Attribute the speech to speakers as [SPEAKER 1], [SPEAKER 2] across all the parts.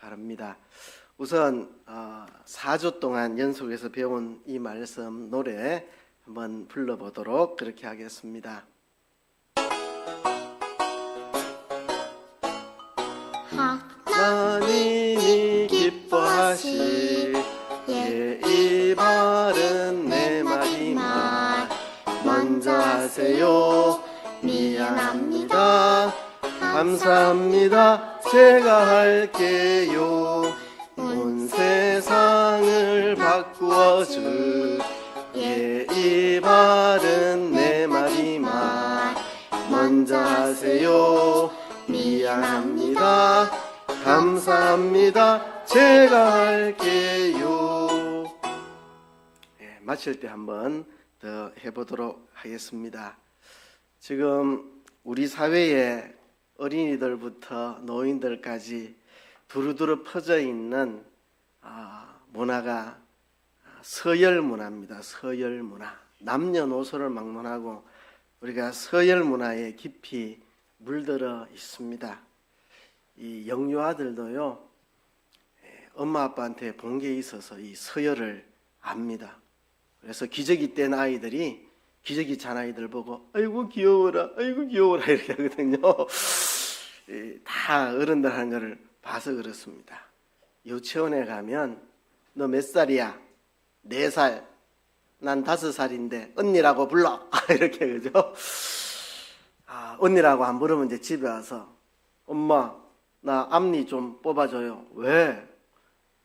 [SPEAKER 1] 바랍니다. 우선 4주 동안 연속해서 배운 이 말씀 노래 한번 불러보도록 그렇게 하겠습니다. 하나님이 기뻐하시 예의 바른 내 마지막 먼저 하세요. 미안합니다. 감사합니다. 제가 할게요. 온 세상을 바꾸어 줄 예의 바른 내 마지막 먼저 하세요. 미안합니다. 감사합니다. 제가 할게요. 마칠 때 한번 더 해보도록 하겠습니다. 지금 우리 사회에 어린이들부터 노인들까지 두루두루 퍼져 있는 문화가 서열 문화입니다. 서열 문화. 남녀노소를 막론하고 우리가 서열 문화에 깊이 물들어 있습니다. 이 영유아들도요, 엄마 아빠한테 본 게 있어서 이 서열을 압니다. 그래서 기저귀 뗀 아이들이 기저귀 찬 아이들 보고 아이고 귀여워라, 아이고 귀여워라 이렇게 하거든요. 다 어른들 하는 거를 봐서 그렇습니다. 유치원에 가면 너 몇 살이야? 4살. 난 5살인데 언니라고 불러. 이렇게 그죠? 언니라고 안 부르면 이제 집에 와서 엄마 나 앞니 좀 뽑아줘요. 왜?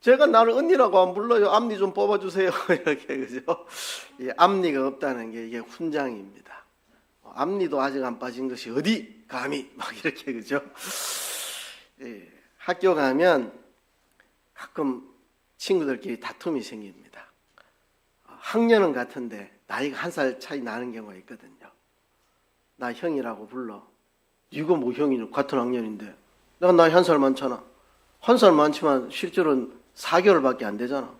[SPEAKER 1] 제가 나를 언니라고 안 불러요. 앞니 좀 뽑아주세요. 이렇게 그죠? 앞니가 없다는 게 이게 훈장입니다. 앞니도 아직 안 빠진 것이 어디 감히 막 이렇게 그죠? 학교 가면 가끔 친구들끼리 다툼이 생깁니다. 학년은 같은데 나이가 1살 차이 나는 경우가 있거든요. 나 형이라고 불러. 이거 뭐 형이냐? 같은 학년인데. 내가 나이 1살 많잖아. 1살 많지만 실제로는 4개월밖에 안 되잖아.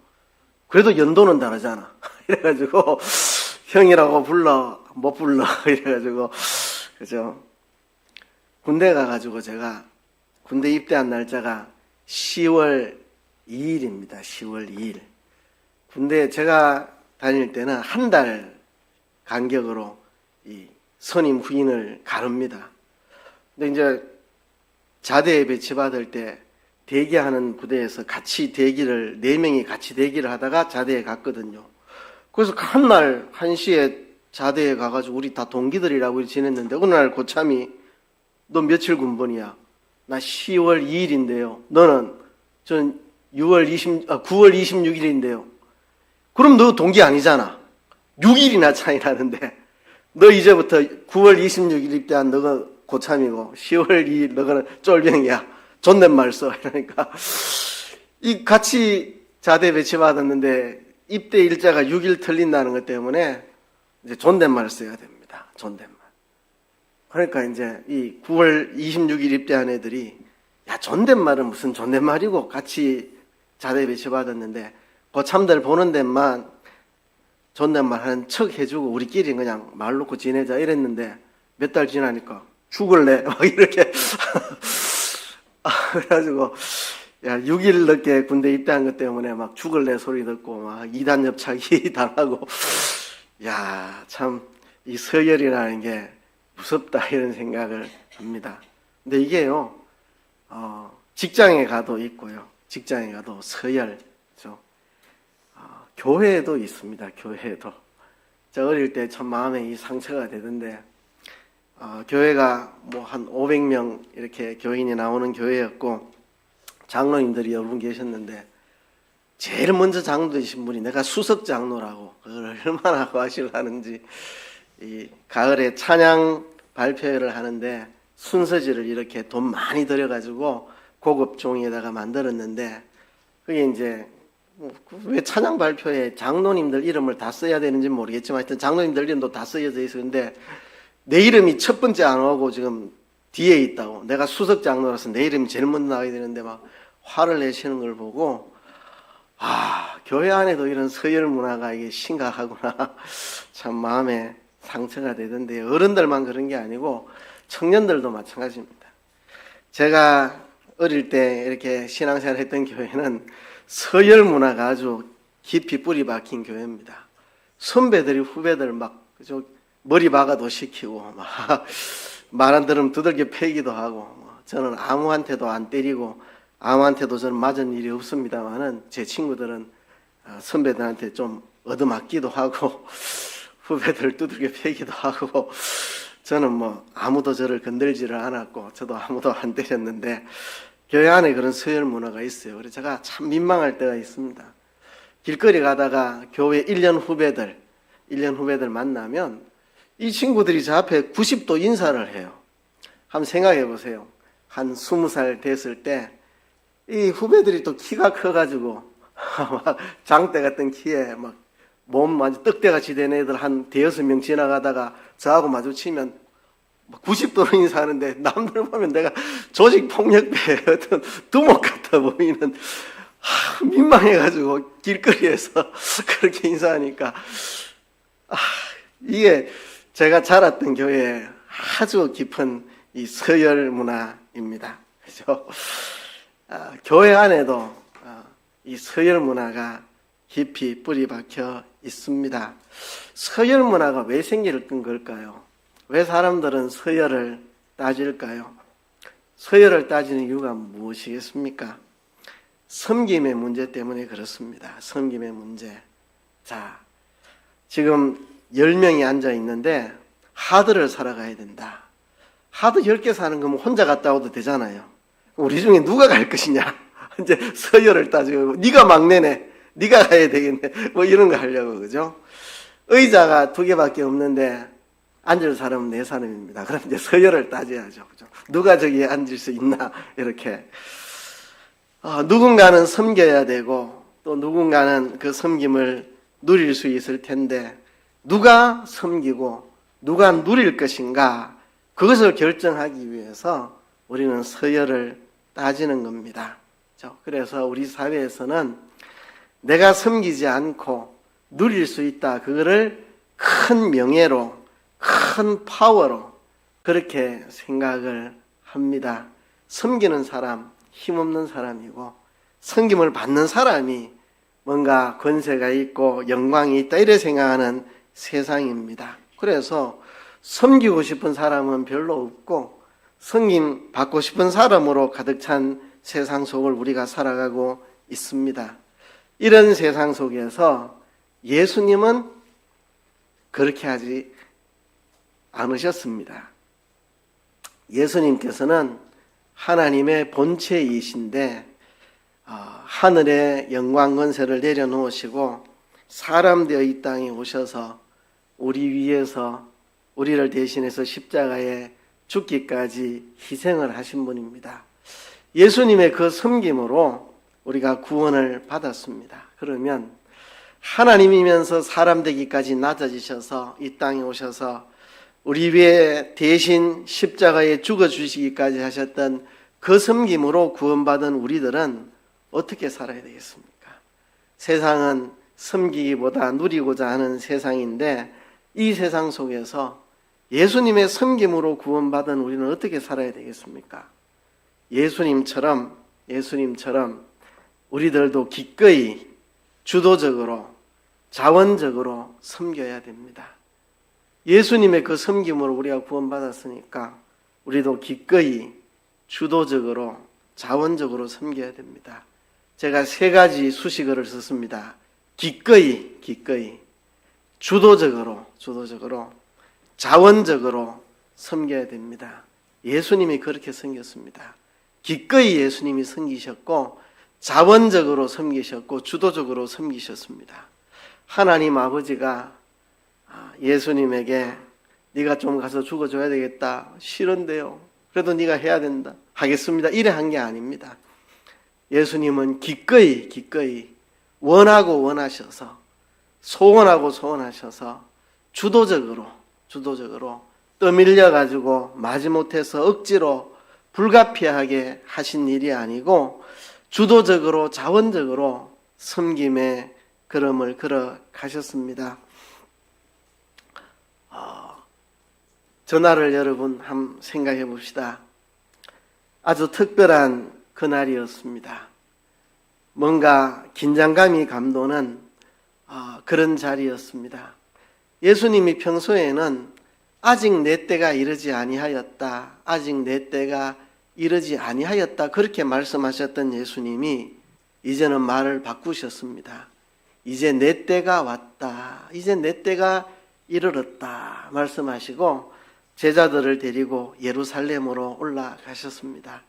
[SPEAKER 1] 그래도 연도는 다르잖아. 이래가지고 형이라고 불러, 못 불러. 이래가지고 그죠? 군대 가가지고 제가 군대 입대한 날짜가 10월 2일입니다. 10월 2일. 군대 제가 다닐 때는 한 달 간격으로 이 선임 후임을 가릅니다. 근데 이제 자대에 배치받을 때 대기하는 부대에서 같이 대기를 4명이 같이 대기를 하다가 자대에 갔거든요. 그래서 한날 1시에 자대에 가가지고 우리 다 동기들이라고 지냈는데 어느 날 고참이 너 며칠 군번이야? 나 10월 2일인데요. 너는? 전 9월 26일인데요. 그럼 너 동기 아니잖아. 6일이나 차이 나는데 너 이제부터 9월 26일 입대한 너가 고참이고 10월 2일 너는 쫄병이야. 존댓말 써. 이러니까 이 같이 자대 배치받았는데 입대 일자가 6일 틀린다는 것 때문에 이제 존댓말 써야 됩니다. 존댓말. 그러니까 이제 이 9월 26일 입대한 애들이 야 존댓말은 무슨 존댓말이고 같이 자대 배치받았는데 고참들 보는 데만 존댓말 하는 척 해주고 우리끼리 그냥 말 놓고 지내자 이랬는데 몇 달 지나니까 죽을래 막 이렇게 그래가지고 야 6일 늦게 군대 입대한 것 때문에 막 죽을래 소리 듣고 막 2단 협착이 당하고 야 참 이 서열이라는 게 무섭다 이런 생각을 합니다. 근데 이게요 직장에 가도 있고요. 직장에 가도 서열죠. 교회에도 있습니다. 교회에도. 저 어릴 때 참 마음에 이 상처가 되던데 교회가 뭐 한 500명 이렇게 교인이 나오는 교회였고 장로님들이 여러 분 계셨는데 제일 먼저 장로 되신 분이 내가 수석 장로라고 그걸 얼마나 과실하는지 이 가을에 찬양 발표회를 하는데 순서지를 이렇게 돈 많이 들여가지고 고급 종이에다가 만들었는데 그게 이제 왜 찬양 발표에 장로님들 이름을 다 써야 되는지 모르겠지만 하여튼 장로님들 이름도 다 쓰여져 있었는데 내 이름이 첫 번째 안 오고 지금 뒤에 있다고. 내가 수석 장로라서 내 이름이 제일 먼저 나와야 되는데 막 화를 내시는 걸 보고 교회 안에도 이런 서열 문화가 이게 심각하구나. 참 마음에 상처가 되던데 어른들만 그런 게 아니고 청년들도 마찬가지입니다. 제가 어릴 때 이렇게 신앙생활 했던 교회는 서열 문화가 아주 깊이 뿌리 박힌 교회입니다. 선배들이 후배들 막 그저 머리 박아도 시키고 막 말 안 들으면 두들겨 패기도 하고, 저는 아무한테도 안 때리고 아무한테도 저는 맞은 일이 없습니다만은 제 친구들은 선배들한테 좀 얻어맞기도 하고 후배들 두들겨 패기도 하고, 저는 뭐 아무도 저를 건들지를 않았고 저도 아무도 안 때렸는데 교회 안에 그런 서열 문화가 있어요. 그래서 제가 참 민망할 때가 있습니다. 길거리 가다가 교회 1년 후배들 만나면 이 친구들이 저 앞에 90도 인사를 해요. 한번 생각해 보세요. 한 20살 됐을 때 이 후배들이 또 키가 커가지고 막 장대 같은 키에 막 몸 완전 떡대같이 된 애들 한 대여섯 명 지나가다가 저하고 마주치면 90도로 인사하는데 남들 보면 내가 조직폭력배의 어떤 두목 같아 보이는, 민망해가지고 길거리에서 그렇게 인사하니까 이게 제가 자랐던 교회에 아주 깊은 이 서열 문화입니다. 그죠? 교회 안에도 이 서열 문화가 깊이 뿌리 박혀 있습니다. 서열 문화가 왜 생기는 걸까요? 왜 사람들은 서열을 따질까요? 서열을 따지는 이유가 무엇이겠습니까? 섬김의 문제 때문에 그렇습니다. 섬김의 문제. 자, 지금 10명이 앉아 있는데 하드를 사러 가야 된다. 하드 10개 사는 거면 혼자 갔다 와도 되잖아요. 우리 중에 누가 갈 것이냐? 이제 서열을 따지고, 네가 막내네, 네가 가야 되겠네, 뭐 이런 거 하려고, 그죠? 의자가 2개밖에 없는데 앉을 사람은 4사람입니다. 그럼 이제 서열을 따져야죠, 그죠? 누가 저기에 앉을 수 있나, 이렇게. 누군가는 섬겨야 되고 또 누군가는 그 섬김을 누릴 수 있을 텐데, 누가 섬기고 누가 누릴 것인가, 그것을 결정하기 위해서 우리는 서열을 따지는 겁니다. 그래서 우리 사회에서는 내가 섬기지 않고 누릴 수 있다, 그거를 큰 명예로, 큰 파워로 그렇게 생각을 합니다. 섬기는 사람, 힘없는 사람이고, 섬김을 받는 사람이 뭔가 권세가 있고 영광이 있다, 이래 생각하는 세상입니다. 그래서 섬기고 싶은 사람은 별로 없고 섬김 받고 싶은 사람으로 가득 찬 세상 속을 우리가 살아가고 있습니다. 이런 세상 속에서 예수님은 그렇게 하지 않으셨습니다. 예수님께서는 하나님의 본체이신데 하늘의 영광 권세를 내려놓으시고 사람 되어 이 땅에 오셔서 우리 위해서, 우리를 대신해서 십자가에 죽기까지 희생을 하신 분입니다. 예수님의 그 섬김으로 우리가 구원을 받았습니다. 그러면 하나님이면서 사람 되기까지 낮아지셔서 이 땅에 오셔서 우리 위해 대신 십자가에 죽어주시기까지 하셨던 그 섬김으로 구원받은 우리들은 어떻게 살아야 되겠습니까? 세상은 섬기기보다 누리고자 하는 세상인데, 이 세상 속에서 예수님의 섬김으로 구원받은 우리는 어떻게 살아야 되겠습니까? 예수님처럼 우리들도 기꺼이 주도적으로 자원적으로 섬겨야 됩니다. 예수님의 그 섬김으로 우리가 구원받았으니까 우리도 기꺼이 주도적으로 자원적으로 섬겨야 됩니다. 제가 3가지 수식어를 썼습니다. 기꺼이, 주도적으로, 자원적으로 섬겨야 됩니다. 예수님이 그렇게 섬겼습니다. 기꺼이 예수님이 섬기셨고, 자원적으로 섬기셨고, 주도적으로 섬기셨습니다. 하나님 아버지가 예수님에게 네가 좀 가서 죽어줘야 되겠다, 싫은데요, 그래도 네가 해야 된다, 하겠습니다, 이래 한 게 아닙니다. 예수님은 기꺼이 원하셔서, 소원하셔서 주도적으로 떠밀려가지고 마지못해서 억지로 불가피하게 하신 일이 아니고, 주도적으로 자원적으로 섬김의 걸음을 걸어가셨습니다. 전날을 여러분 한번 생각해 봅시다. 아주 특별한 그날이었습니다. 뭔가 긴장감이 감도는 그런 자리였습니다. 예수님이 평소에는 아직 내 때가 이르지 아니하였다, 아직 내 때가 이르지 아니하였다 그렇게 말씀하셨던 예수님이 이제는 말을 바꾸셨습니다. 이제 내 때가 왔다, 이제 내 때가 이르렀다 말씀하시고 제자들을 데리고 예루살렘으로 올라가셨습니다.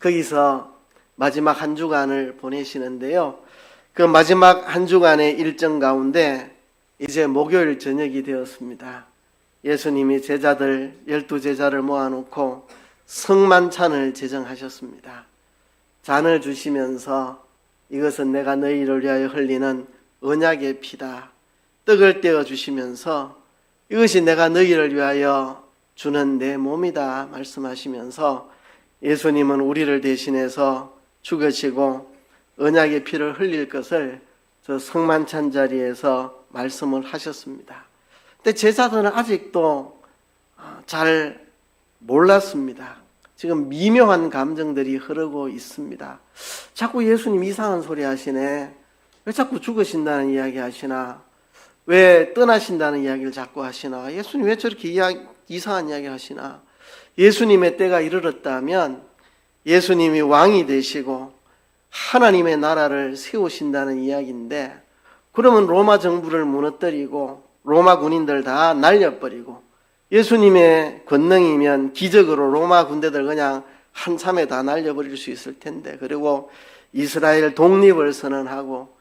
[SPEAKER 1] 거기서 마지막 한 주간을 보내시는데요. 그 마지막 한 주간의 일정 가운데 이제 목요일 저녁이 되었습니다. 예수님이 제자들 12제자를 모아놓고 성만찬을 제정하셨습니다. 잔을 주시면서 이것은 내가 너희를 위하여 흘리는 언약의 피다. 떡을 떼어 주시면서 이것이 내가 너희를 위하여 주는 내 몸이다 말씀하시면서 예수님은 우리를 대신해서 죽으시고 언약의 피를 흘릴 것을 저 성만찬 자리에서 말씀을 하셨습니다. 근데 제자들은 아직도 잘 몰랐습니다. 지금 미묘한 감정들이 흐르고 있습니다. 자꾸 예수님 이상한 소리 하시네. 왜 자꾸 죽으신다는 이야기 하시나? 왜 떠나신다는 이야기를 자꾸 하시나? 예수님 왜 저렇게 이상한 이야기 하시나? 예수님의 때가 이르렀다면 예수님이 왕이 되시고 하나님의 나라를 세우신다는 이야기인데, 그러면 로마 정부를 무너뜨리고 로마 군인들 다 날려버리고 예수님의 권능이면 기적으로 로마 군대들 그냥 한참에 다 날려버릴 수 있을 텐데, 그리고 이스라엘 독립을 선언하고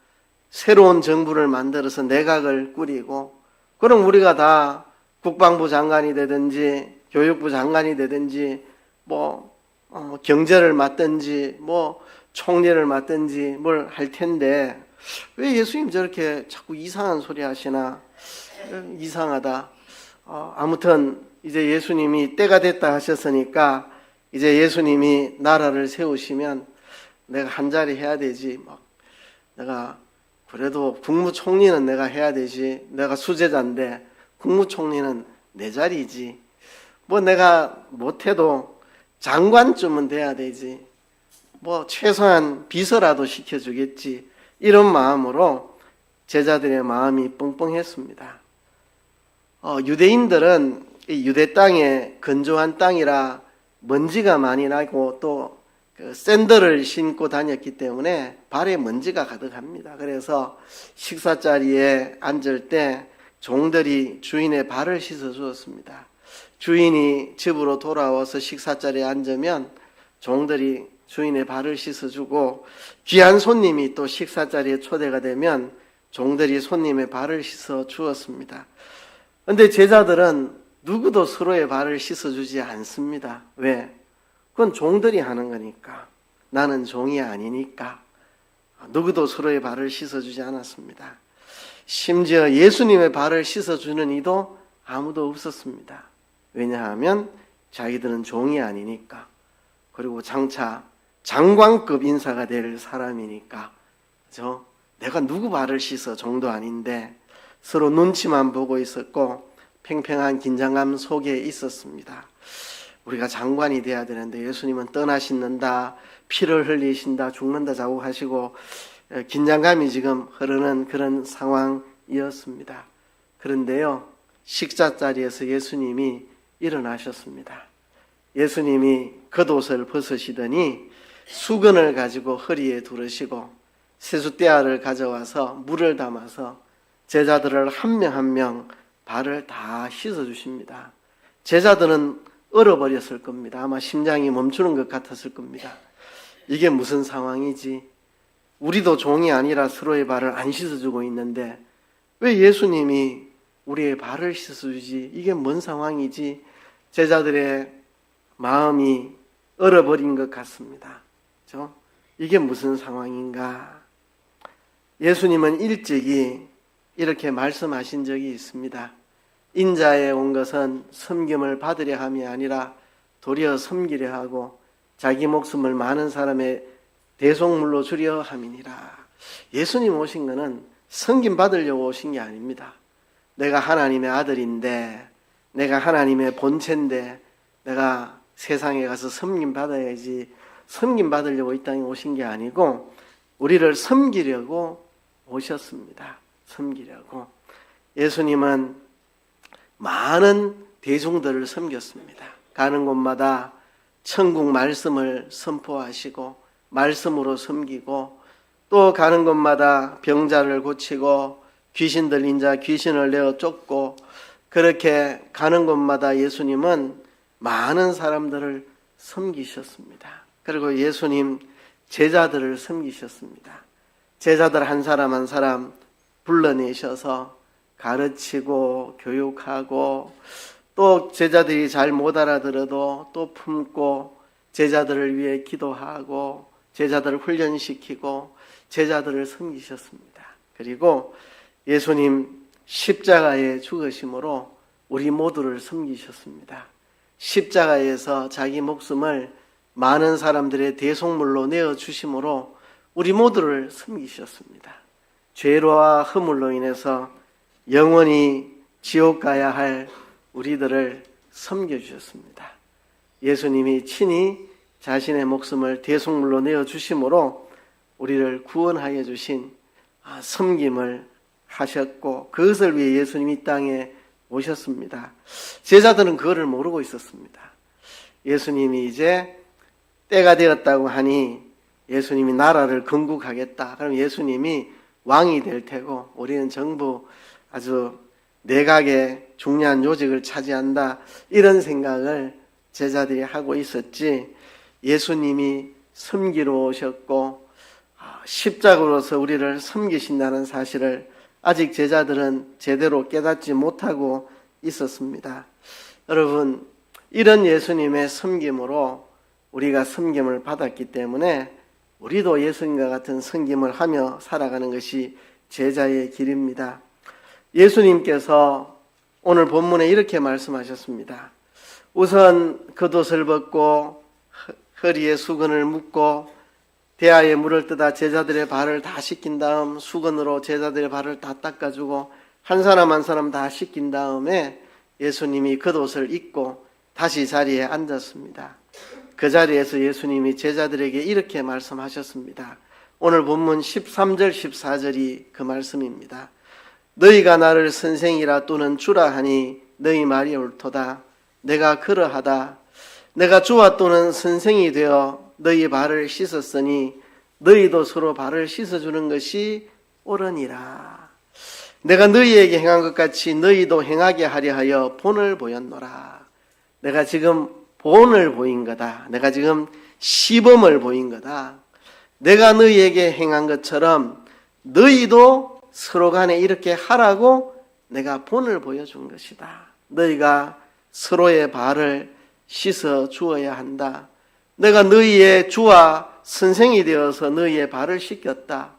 [SPEAKER 1] 새로운 정부를 만들어서 내각을 꾸리고, 그럼 우리가 다 국방부 장관이 되든지 교육부 장관이 되든지 경제를 맡든지 총리를 맡든지 뭘 할 텐데 왜 예수님 저렇게 자꾸 이상한 소리 하시나? 이상하다. 아무튼 이제 예수님이 때가 됐다 하셨으니까 이제 예수님이 나라를 세우시면 내가 한 자리 해야 되지. 내가 그래도 국무총리는 내가 해야 되지. 내가 수제자인데 국무총리는 내 자리지. 내가 못해도 장관쯤은 돼야 되지. 최소한 비서라도 시켜주겠지. 이런 마음으로 제자들의 마음이 뻥뻥했습니다. 유대인들은 이 유대 땅에 건조한 땅이라 먼지가 많이 나고 또 샌들을 신고 다녔기 때문에 발에 먼지가 가득합니다. 그래서 식사 자리에 앉을 때 종들이 주인의 발을 씻어 주었습니다. 주인이 집으로 돌아와서 식사 자리에 앉으면 종들이 주인의 발을 씻어주고, 귀한 손님이 또 식사 자리에 초대가 되면 종들이 손님의 발을 씻어 주었습니다. 그런데 제자들은 누구도 서로의 발을 씻어주지 않습니다. 왜? 그건 종들이 하는 거니까. 나는 종이 아니니까. 누구도 서로의 발을 씻어주지 않았습니다. 심지어 예수님의 발을 씻어주는 이도 아무도 없었습니다. 왜냐하면 자기들은 종이 아니니까. 그리고 장차 장관급 인사가 될 사람이니까. 그죠? 내가 누구 발을 씻어? 종도 아닌데. 서로 눈치만 보고 있었고 팽팽한 긴장감 속에 있었습니다. 우리가 장관이 돼야 되는데 예수님은 떠나신다, 피를 흘리신다, 죽는다 자고 하시고 긴장감이 지금 흐르는 그런 상황이었습니다. 그런데요, 식사 자리에서 예수님이 일어나셨습니다. 예수님이 겉옷을 벗으시더니 수건을 가지고 허리에 두르시고 세숫대야를 가져와서 물을 담아서 제자들을 한 명 한 명 발을 다 씻어주십니다. 제자들은 얼어버렸을 겁니다. 아마 심장이 멈추는 것 같았을 겁니다. 이게 무슨 상황이지? 우리도 종이 아니라 서로의 발을 안 씻어주고 있는데 왜 예수님이 우리의 발을 씻어주지? 이게 뭔 상황이지? 제자들의 마음이 얼어버린 것 같습니다. 그렇죠? 이게 무슨 상황인가? 예수님은 일찍이 이렇게 말씀하신 적이 있습니다. 인자에 온 것은 섬김을 받으려 함이 아니라 도리어 섬기려 하고 자기 목숨을 많은 사람의 대속물로 주려 함이니라. 예수님 오신 것은 섬김 받으려고 오신 게 아닙니다. 내가 하나님의 아들인데, 내가 하나님의 본체인데 내가 세상에 가서 섬김 받아야지, 섬김 받으려고 이 땅에 오신 게 아니고 우리를 섬기려고 오셨습니다. 섬기려고. 예수님은 많은 대중들을 섬겼습니다. 가는 곳마다 천국 말씀을 선포하시고 말씀으로 섬기고, 또 가는 곳마다 병자를 고치고 귀신 들린 자 귀신을 내어 쫓고, 그렇게 가는 곳마다 예수님은 많은 사람들을 섬기셨습니다. 그리고 예수님 제자들을 섬기셨습니다. 제자들 한 사람 한 사람 불러내셔서 가르치고 교육하고, 또 제자들이 잘 못 알아들어도 또 품고 제자들을 위해 기도하고 제자들을 훈련시키고 제자들을 섬기셨습니다. 그리고 예수님 십자가에 죽으심으로 우리 모두를 섬기셨습니다. 십자가에서 자기 목숨을 많은 사람들의 대속물로 내어주심으로 우리 모두를 섬기셨습니다. 죄와 허물로 인해서 영원히 지옥 가야 할 우리들을 섬겨주셨습니다. 예수님이 친히 자신의 목숨을 대속물로 내어주심으로 우리를 구원하여 주신 섬김을 하셨고, 그것을 위해 예수님이 이 땅에 오셨습니다. 제자들은 그거를 모르고 있었습니다. 예수님이 이제 때가 되었다고 하니 예수님이 나라를 건국하겠다. 그럼 예수님이 왕이 될 테고 우리는 전부 아주 내각의 중요한 요직을 차지한다, 이런 생각을 제자들이 하고 있었지, 예수님이 섬기러 오셨고 십자가로서 우리를 섬기신다는 사실을 아직 제자들은 제대로 깨닫지 못하고 있었습니다. 여러분, 이런 예수님의 섬김으로 우리가 섬김을 받았기 때문에 우리도 예수님과 같은 섬김을 하며 살아가는 것이 제자의 길입니다. 예수님께서 오늘 본문에 이렇게 말씀하셨습니다. 우선 겉옷을 벗고 허리에 수건을 묶고 대야에 물을 뜨다 제자들의 발을 다 씻긴 다음 수건으로 제자들의 발을 다 닦아주고 한 사람 한 사람 다 씻긴 다음에 예수님이 겉옷을 입고 다시 자리에 앉았습니다. 그 자리에서 예수님이 제자들에게 이렇게 말씀하셨습니다. 오늘 본문 13절 14절이 그 말씀입니다. 너희가 나를 선생이라 또는 주라 하니 너희 말이 옳도다. 내가 그러하다. 내가 주와 또는 선생이 되어 너희 발을 씻었으니 너희도 서로 발을 씻어주는 것이 옳으니라. 내가 너희에게 행한 것 같이 너희도 행하게 하려 하여 본을 보였노라. 내가 지금 본을 보인 거다. 내가 지금 시범을 보인 거다. 내가 너희에게 행한 것처럼 너희도 서로 간에 이렇게 하라고 내가 본을 보여준 것이다. 너희가 서로의 발을 씻어 주어야 한다. 내가 너희의 주와 선생이 되어서 너희의 발을 씻겼다.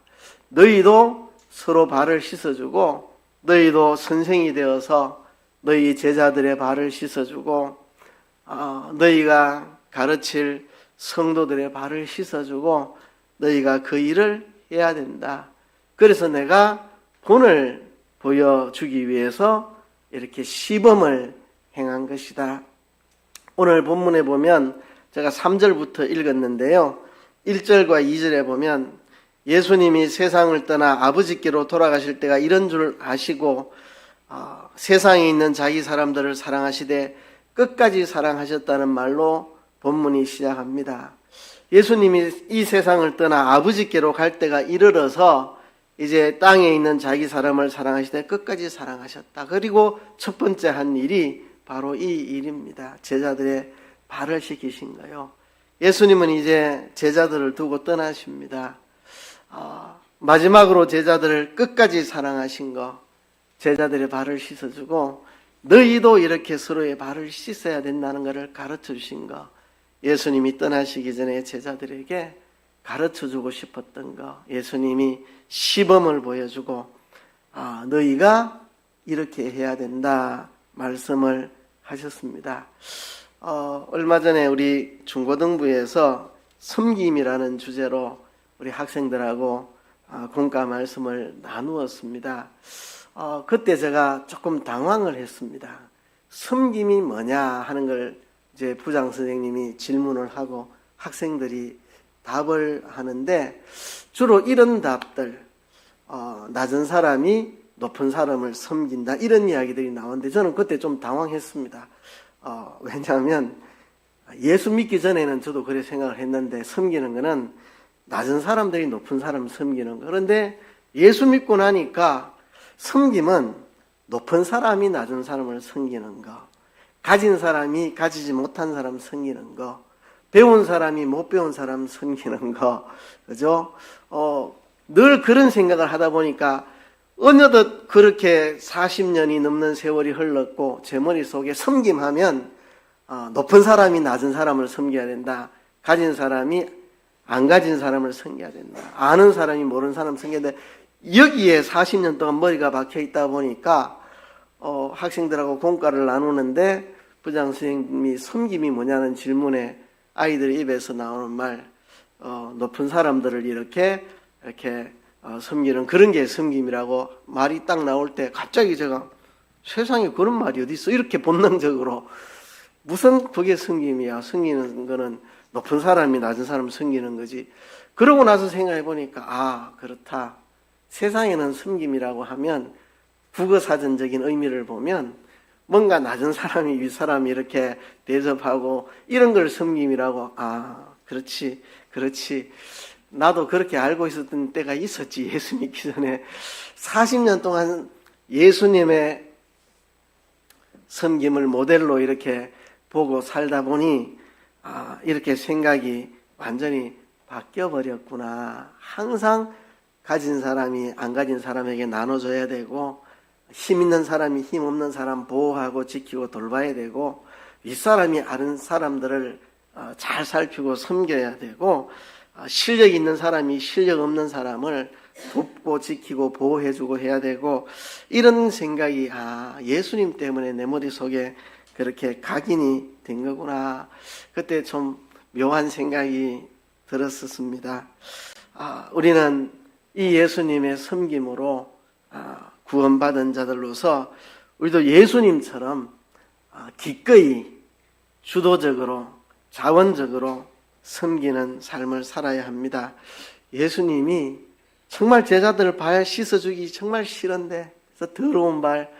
[SPEAKER 1] 너희도 서로 발을 씻어주고 너희도 선생이 되어서 너희 제자들의 발을 씻어주고 너희가 가르칠 성도들의 발을 씻어주고 너희가 그 일을 해야 된다. 그래서 내가 본을 보여주기 위해서 이렇게 시범을 행한 것이다. 오늘 본문에 보면 제가 3절부터 읽었는데요. 1절과 2절에 보면 예수님이 세상을 떠나 아버지께로 돌아가실 때가 이런 줄 아시고 세상에 있는 자기 사람들을 사랑하시되 끝까지 사랑하셨다는 말로 본문이 시작합니다. 예수님이 이 세상을 떠나 아버지께로 갈 때가 이르러서 이제 땅에 있는 자기 사람을 사랑하시되 끝까지 사랑하셨다. 그리고 첫 번째 한 일이 바로 이 일입니다. 제자들의 발을 씻기신 거요. 예수님은 이제 제자들을 두고 떠나십니다. 마지막으로 제자들을 끝까지 사랑하신 거, 제자들의 발을 씻어주고 너희도 이렇게 서로의 발을 씻어야 된다는 것을 가르쳐 주신 거, 예수님이 떠나시기 전에 제자들에게 가르쳐주고 싶었던 거, 예수님이 시범을 보여주고 너희가 이렇게 해야 된다 말씀을 하셨습니다. 얼마 전에 우리 중고등부에서 섬김이라는 주제로 우리 학생들하고 공과 말씀을 나누었습니다. 그때 제가 조금 당황을 했습니다. 섬김이 뭐냐 하는 걸 이제 부장 선생님이 질문을 하고 학생들이 답을 하는데 주로 이런 답들, 낮은 사람이 높은 사람을 섬긴다, 이런 이야기들이 나오는데 저는 그때 좀 당황했습니다. 왜냐하면 예수 믿기 전에는 저도 그렇게 생각을 했는데 섬기는 거는 낮은 사람들이 높은 사람을 섬기는 거. 그런데 예수 믿고 나니까 섬김은 높은 사람이 낮은 사람을 섬기는 거, 가진 사람이 가지지 못한 사람 섬기는 거, 배운 사람이 못 배운 사람 섬기는 거, 그죠? 늘 그런 생각을 하다 보니까 어느덧 그렇게 40년이 넘는 세월이 흘렀고 제 머릿속에 섬김하면 높은 사람이 낮은 사람을 섬겨야 된다, 가진 사람이 안 가진 사람을 섬겨야 된다, 아는 사람이 모르는 사람을 섬겨야 된다, 여기에 40년 동안 머리가 박혀 있다 보니까 학생들하고 공과를 나누는데 부장 선생님이 섬김이 뭐냐는 질문에 아이들의 입에서 나오는 말, 높은 사람들을 이렇게 섬기는 그런 게 섬김이라고 말이 딱 나올 때 갑자기 제가 세상에 그런 말이 어디 있어? 이렇게 본능적으로 무슨 그게 섬김이야? 섬기는 거는 높은 사람이 낮은 사람을 섬기는 거지. 그러고 나서 생각해 보니까 그렇다. 세상에는 섬김이라고 하면 국어사전적인 의미를 보면 뭔가 낮은 사람이 윗사람이 이렇게 대접하고 이런 걸 섬김이라고. 그렇지. 나도 그렇게 알고 있었던 때가 있었지. 예수 믿기 전에 40년 동안 예수님의 섬김을 모델로 이렇게 보고 살다 보니 이렇게 생각이 완전히 바뀌어 버렸구나. 항상 가진 사람이 안 가진 사람에게 나눠줘야 되고, 힘 있는 사람이 힘 없는 사람 보호하고 지키고 돌봐야 되고, 윗사람이 아는 사람들을 잘 살피고 섬겨야 되고, 실력 있는 사람이 실력 없는 사람을 돕고 지키고 보호해주고 해야 되고, 이런 생각이 예수님 때문에 내 머릿속에 그렇게 각인이 된 거구나. 그때 좀 묘한 생각이 들었었습니다. 우리는 이 예수님의 섬김으로 구원받은 자들로서 우리도 예수님처럼 기꺼이 주도적으로 자원적으로 섬기는 삶을 살아야 합니다. 예수님이 정말 제자들 발 씻어주기 정말 싫은데, 그래서 더러운 발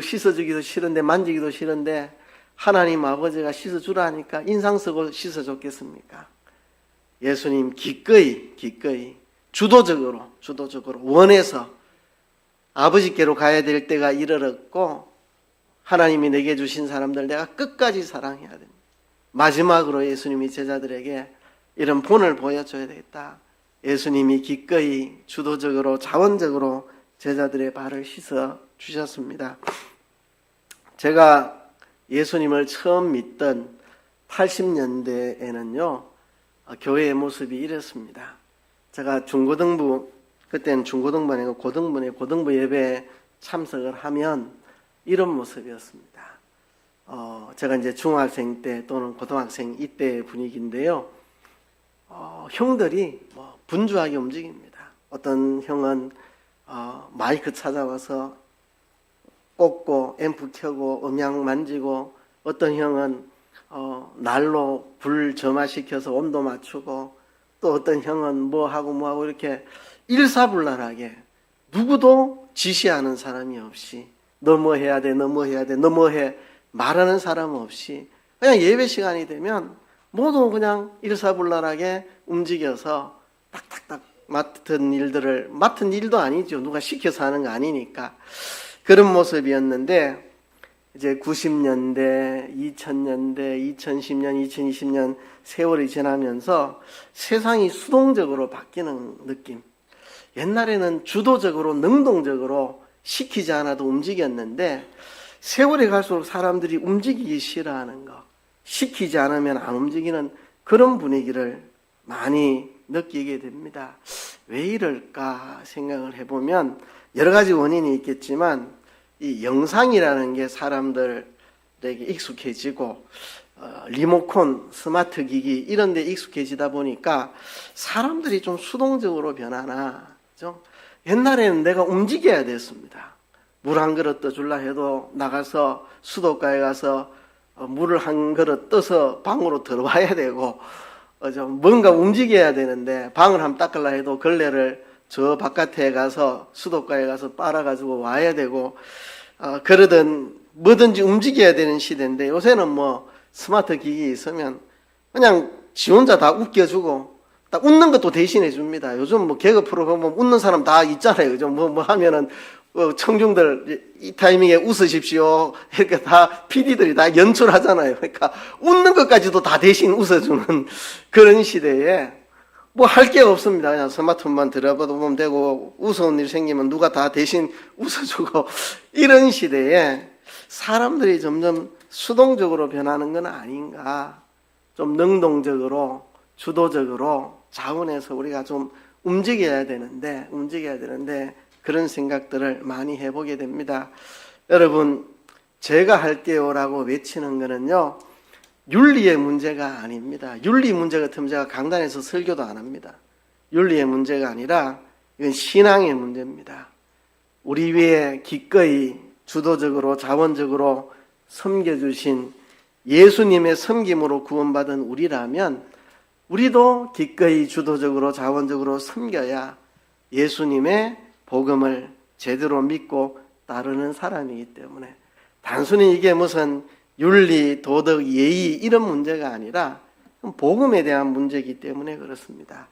[SPEAKER 1] 씻어주기도 싫은데 만지기도 싫은데 하나님 아버지가 씻어주라 하니까 인상 쓰고 씻어줬겠습니까? 예수님 기꺼이 주도적으로 원해서 아버지께로 가야 될 때가 이르렀고, 하나님이 내게 주신 사람들 내가 끝까지 사랑해야 됩니다. 마지막으로 예수님이 제자들에게 이런 본을 보여줘야 되겠다. 예수님이 기꺼이 주도적으로 자원적으로 제자들의 발을 씻어 주셨습니다. 제가 예수님을 처음 믿던 80년대에는요 교회의 모습이 이랬습니다. 제가 중고등부, 그때는 중고등부 아니고 고등부 예배에 참석을 하면 이런 모습이었습니다. 제가 이제 중학생 때 또는 고등학생 이때의 분위기인데요. 형들이 분주하게 움직입니다. 어떤 형은 마이크 찾아와서 꽂고 앰프 켜고 음향 만지고, 어떤 형은 난로 불 점화시켜서 온도 맞추고, 또 어떤 형은 뭐하고 이렇게 일사불란하게 누구도 지시하는 사람이 없이, 너 뭐 해야 돼, 너 뭐 해 말하는 사람 없이 그냥 예배 시간이 되면 모두 그냥 일사불란하게 움직여서 딱딱딱 맡은 일도 아니죠. 누가 시켜서 하는 거 아니니까. 그런 모습이었는데 이제 90년대, 2000년대, 2010년, 2020년 세월이 지나면서 세상이 수동적으로 바뀌는 느낌. 옛날에는 주도적으로 능동적으로 시키지 않아도 움직였는데 세월이 갈수록 사람들이 움직이기 싫어하는 거, 시키지 않으면 안 움직이는 그런 분위기를 많이 느끼게 됩니다. 왜 이럴까 생각을 해보면 여러 가지 원인이 있겠지만 이 영상이라는 게 사람들에게 익숙해지고 리모컨, 스마트 기기 이런 데 익숙해지다 보니까 사람들이 좀 수동적으로 변하나. 그죠? 옛날에는 내가 움직여야 됐습니다. 물 한 그릇 떠줄라 해도 나가서 수도가에 가서 물을 한 그릇 떠서 방으로 들어와야 되고, 좀 뭔가 움직여야 되는데 방을 한번 닦으려 해도 걸레를 저 바깥에 가서 수도가에 가서 빨아가지고 와야 되고 그러던 뭐든지 움직여야 되는 시대인데 요새는 뭐 스마트 기기 있으면 그냥 지 혼자 다 웃겨주고 딱 웃는 것도 대신해 줍니다. 요즘 뭐 개그 프로그램 보면 웃는 사람 다 있잖아요. 요즘 뭐 하면은 청중들 이 타이밍에 웃으십시오. 이렇게 다 PD들이 다 연출하잖아요. 그러니까 웃는 것까지도 다 대신 웃어주는 그런 시대에 뭐 할 게 없습니다. 그냥 스마트폰만 들여다보면 되고 우스운 일 생기면 누가 다 대신 웃어주고 이런 시대에 사람들이 점점 수동적으로 변하는 건 아닌가. 좀 능동적으로 주도적으로 자원해서 우리가 좀 움직여야 되는데 그런 생각들을 많이 해보게 됩니다. 여러분, 제가 할게요라고 외치는 거는요, 윤리의 문제가 아닙니다. 윤리 문제 같으면 제가 강단에서 설교도 안 합니다. 윤리의 문제가 아니라 이건 신앙의 문제입니다. 우리 위에 기꺼이 주도적으로 자원적으로 섬겨주신 예수님의 섬김으로 구원받은 우리라면 우리도 기꺼이 주도적으로 자원적으로 섬겨야 예수님의 복음을 제대로 믿고 따르는 사람이기 때문에 단순히 이게 무슨 윤리, 도덕, 예의 이런 문제가 아니라 복음에 대한 문제이기 때문에 그렇습니다.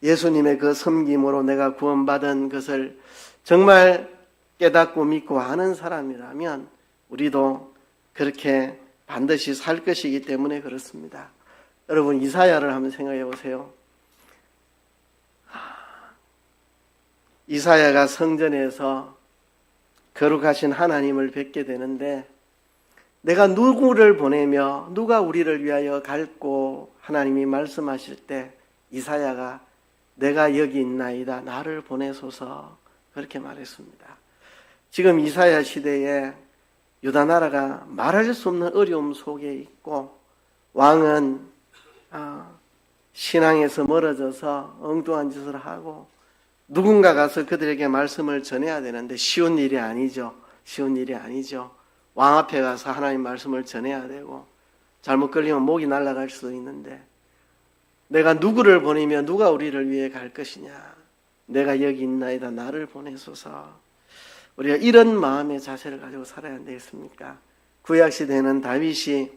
[SPEAKER 1] 예수님의 그 섬김으로 내가 구원받은 것을 정말 깨닫고 믿고 아는 사람이라면 우리도 그렇게 반드시 살 것이기 때문에 그렇습니다. 여러분, 이사야를 한번 생각해 보세요. 이사야가 성전에서 거룩하신 하나님을 뵙게 되는데 내가 누구를 보내며 누가 우리를 위하여 갈고 하나님이 말씀하실 때 이사야가 내가 여기 있나이다 나를 보내소서 그렇게 말했습니다. 지금 이사야 시대에 유다 나라가 말할 수 없는 어려움 속에 있고 왕은 신앙에서 멀어져서 엉뚱한 짓을 하고 누군가 가서 그들에게 말씀을 전해야 되는데 쉬운 일이 아니죠. 쉬운 일이 아니죠. 왕 앞에 가서 하나님 말씀을 전해야 되고 잘못 걸리면 목이 날아갈 수도 있는데 내가 누구를 보내며 누가 우리를 위해 갈 것이냐. 내가 여기 있나이다 나를 보내소서. 우리가 이런 마음의 자세를 가지고 살아야 안 되겠습니까? 구약시대에는 다윗이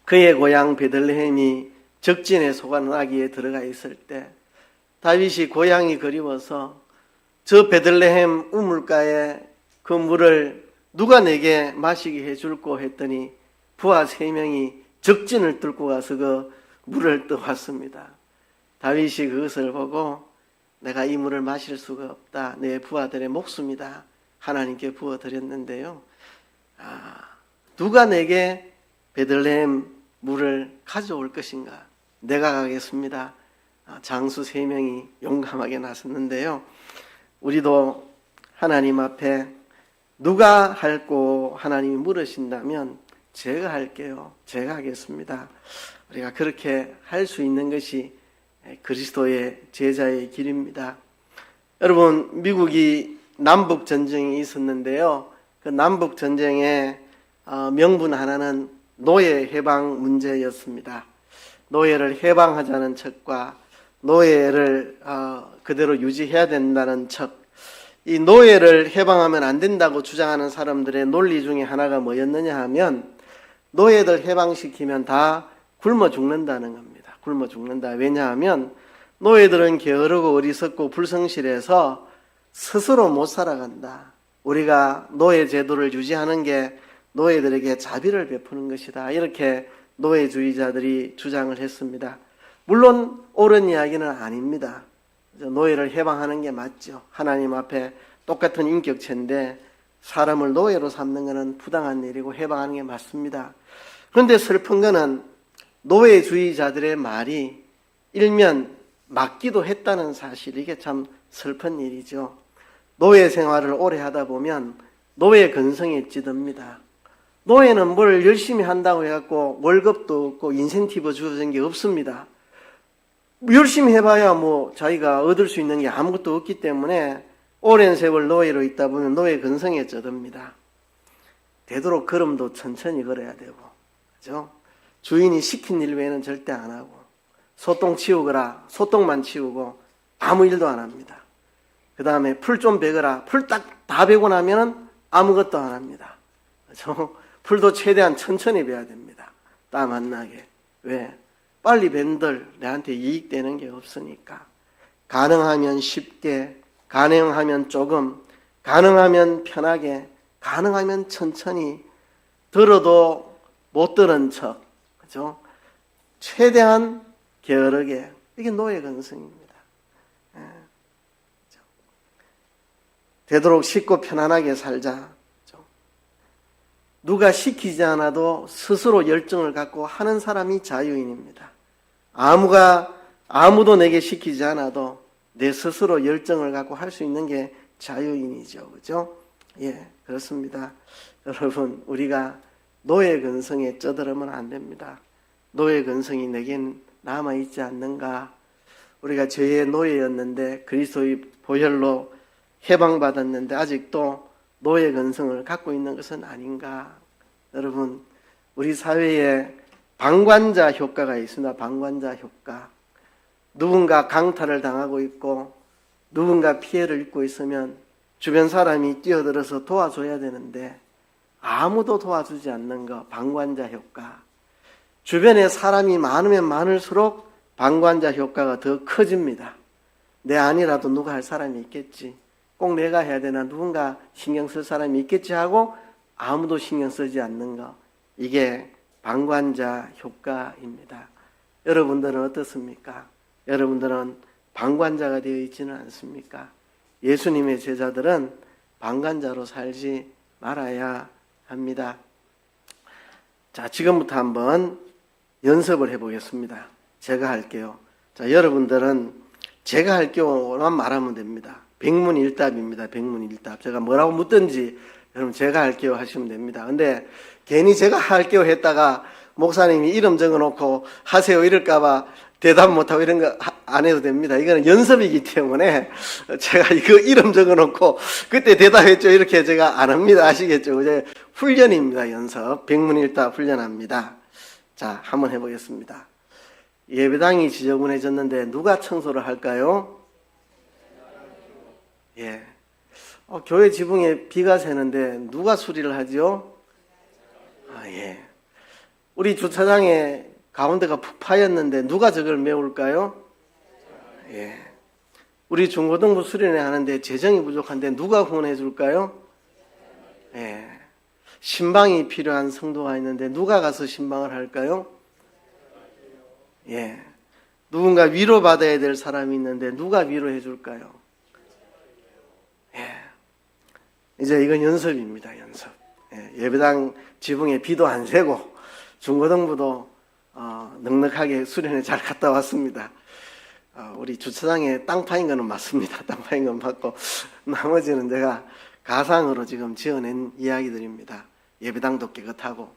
[SPEAKER 1] 그의 고향 베들레헴이 적진에 속한 나귀에 들어가 있을 때 다윗이 고향이 그리워서 저 베들레헴 우물가에 그 물을 누가 내게 마시게 해줄꼬 했더니 부하 3명이 적진을 뚫고 가서 그 물을 떠왔습니다. 다윗이 그것을 보고 내가 이 물을 마실 수가 없다. 내 부하들의 목숨이다. 하나님께 부어드렸는데요. 누가 내게 베들레헴 물을 가져올 것인가? 내가 가겠습니다. 장수 3명이 용감하게 나섰는데요. 우리도 하나님 앞에 누가 할고 하나님이 물으신다면 제가 할게요. 제가 하겠습니다. 우리가 그렇게 할 수 있는 것이 그리스도의 제자의 길입니다. 여러분, 미국이 남북전쟁이 있었는데요. 그 남북전쟁의 명분 하나는 노예 해방 문제였습니다. 노예를 해방하자는 척과 노예를 그대로 유지해야 된다는 척, 이 노예를 해방하면 안 된다고 주장하는 사람들의 논리 중에 하나가 뭐였느냐 하면 노예들 해방시키면 다 굶어 죽는다는 겁니다. 굶어 죽는다. 왜냐하면 노예들은 게으르고 어리석고 불성실해서 스스로 못 살아간다. 우리가 노예 제도를 유지하는 게 노예들에게 자비를 베푸는 것이다. 이렇게 노예주의자들이 주장을 했습니다. 물론 옳은 이야기는 아닙니다. 노예를 해방하는 게 맞죠. 하나님 앞에 똑같은 인격체인데 사람을 노예로 삼는 것은 부당한 일이고 해방하는 게 맞습니다. 그런데 슬픈 것은 노예주의자들의 말이 일면 맞기도 했다는 사실, 이게 참 슬픈 일이죠. 노예 생활을 오래 하다 보면 노예 근성에 찌듭니다. 노예는 뭘 열심히 한다고 해갖고 월급도 없고 인센티브 주어진 게 없습니다. 열심히 해봐야 뭐 자기가 얻을 수 있는 게 아무것도 없기 때문에 오랜 세월 노예로 있다 보면 노예 근성에 찌듭니다. 되도록 걸음도 천천히 걸어야 되고, 그죠? 주인이 시킨 일 외에는 절대 안 하고, 소똥 치우거라. 소똥만 치우고 아무 일도 안 합니다. 그 다음에 풀 좀 베거라. 풀 딱 다 베고 나면은 아무것도 안 합니다. 그렇죠? 풀도 최대한 천천히 베야 됩니다. 땀 안 나게. 왜? 빨리 벤들 내한테 이익되는 게 없으니까. 가능하면 쉽게, 가능하면 조금, 가능하면 편하게, 가능하면 천천히, 들어도 못 들은 척, 그죠? 최대한 게으르게. 이게 노예 근성입니다. 되도록 쉽고 편안하게 살자. 누가 시키지 않아도 스스로 열정을 갖고 하는 사람이 자유인입니다. 아무도 내게 시키지 않아도 내 스스로 열정을 갖고 할 수 있는 게 자유인이죠. 그죠? 예, 그렇습니다. 여러분, 우리가 노예 근성에 쩌들으면 안 됩니다. 노예 근성이 내겐 남아있지 않는가? 우리가 죄의 노예였는데 그리스도의 보혈로 해방받았는데 아직도 노예 근성을 갖고 있는 것은 아닌가? 여러분, 우리 사회에 방관자 효과가 있습니다. 방관자 효과. 누군가 강탈을 당하고 있고 누군가 피해를 입고 있으면 주변 사람이 뛰어들어서 도와줘야 되는데 아무도 도와주지 않는 거, 방관자 효과. 주변에 사람이 많으면 많을수록 방관자 효과가 더 커집니다. 내 아니라도 누가 할 사람이 있겠지. 꼭 내가 해야 되나, 누군가 신경 쓸 사람이 있겠지 하고 아무도 신경 쓰지 않는 거. 이게 방관자 효과입니다. 여러분들은 어떻습니까? 여러분들은 방관자가 되어 있지는 않습니까? 예수님의 제자들은 방관자로 살지 말아야 합니다. 자, 지금부터 한번 연습을 해보겠습니다. 제가 할게요. 자, 여러분들은 제가 할게요만 말하면 됩니다. 백문일답입니다. 백문일답. 제가 뭐라고 묻든지 여러분 제가 할게요 하시면 됩니다. 근데 괜히 제가 할게요 했다가 목사님이 이름 적어놓고 하세요 이럴까봐 대답 못하고 이런 거 안 해도 됩니다. 이거는 연습이기 때문에 제가 이거 이름 적어놓고 그때 대답했죠 이렇게 제가 안 합니다. 아시겠죠? 이제 훈련입니다. 연습. 백문일답 훈련합니다. 자, 한번 해보겠습니다. 예배당이 지저분해졌는데 누가 청소를 할까요? 예. 교회 지붕에 비가 새는데 누가 수리를 하죠? 예. 우리 주차장에 가운데가 푹 파였는데 누가 저걸 메울까요? 예. 우리 중고등부 수련회 하는데 재정이 부족한데 누가 후원해 줄까요? 예. 신방이 필요한 성도가 있는데 누가 가서 신방을 할까요? 예. 누군가 위로받아야 될 사람이 있는데 누가 위로해 줄까요? 예. 이제 이건 연습입니다. 연습. 예. 예배당 지붕에 비도 안 새고 중고등부도 넉넉하게 수련회 잘 갔다 왔습니다. 우리 주차장에 땅 파인 거는 맞습니다. 땅 파인 건 맞고 나머지는 제가 가상으로 지금 지어낸 이야기들입니다. 예배당도 깨끗하고.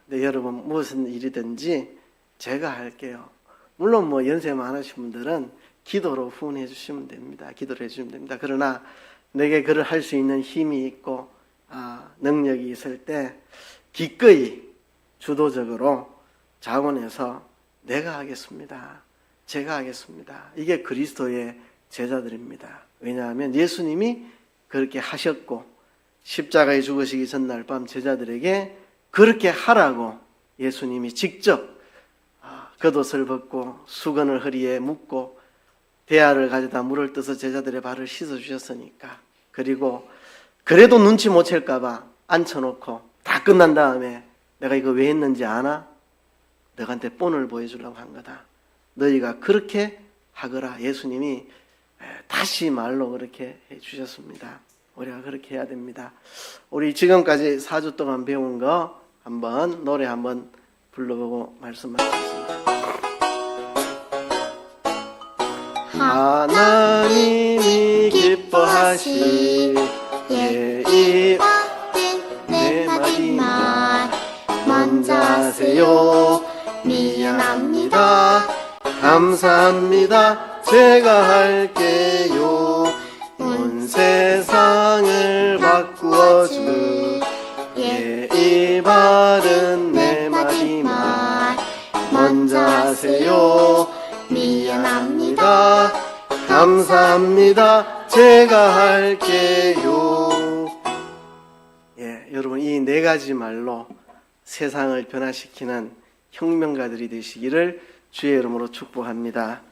[SPEAKER 1] 네, 여러분 무슨 일이든지 제가 할게요. 물론 뭐 연세 많으신 분들은 기도로 후원해 주시면 됩니다. 기도를 해 주시면 됩니다. 그러나 내게 그를 할 수 있는 힘이 있고 능력이 있을 때 기꺼이 주도적으로 자원해서 내가 하겠습니다. 제가 하겠습니다. 이게 그리스도의 제자들입니다. 왜냐하면 예수님이 그렇게 하셨고 십자가에 죽으시기 전날 밤 제자들에게 그렇게 하라고 예수님이 직접 겉옷을 벗고 수건을 허리에 묶고 대야를 가져다 물을 떠서 제자들의 발을 씻어 주셨으니까. 그리고 그래도 눈치 못 챌까 봐 앉혀놓고 다 끝난 다음에 내가 이거 왜 했는지 아나? 너한테 본을 보여주려고 한 거다. 너희가 그렇게 하거라. 예수님이 다시 말로 그렇게 해주셨습니다. 우리가 그렇게 해야 됩니다. 우리 지금까지 4주 동안 배운 거 한번 노래 한번 불러보고 말씀하겠습니다. 하나님이 기뻐하시 예의 내 마지막 먼저 하세요. 미안합니다. 감사합니다. 제가 할게요. 온 세상을 바꾸어 주 예의 바른 내 마지막 먼저 하세요. 마세요. 미안합니다. 감사합니다. 제가 할게요. 예, 여러분 이 네 가지 말로 세상을 변화시키는 혁명가들이 되시기를 주의 이름으로 축복합니다.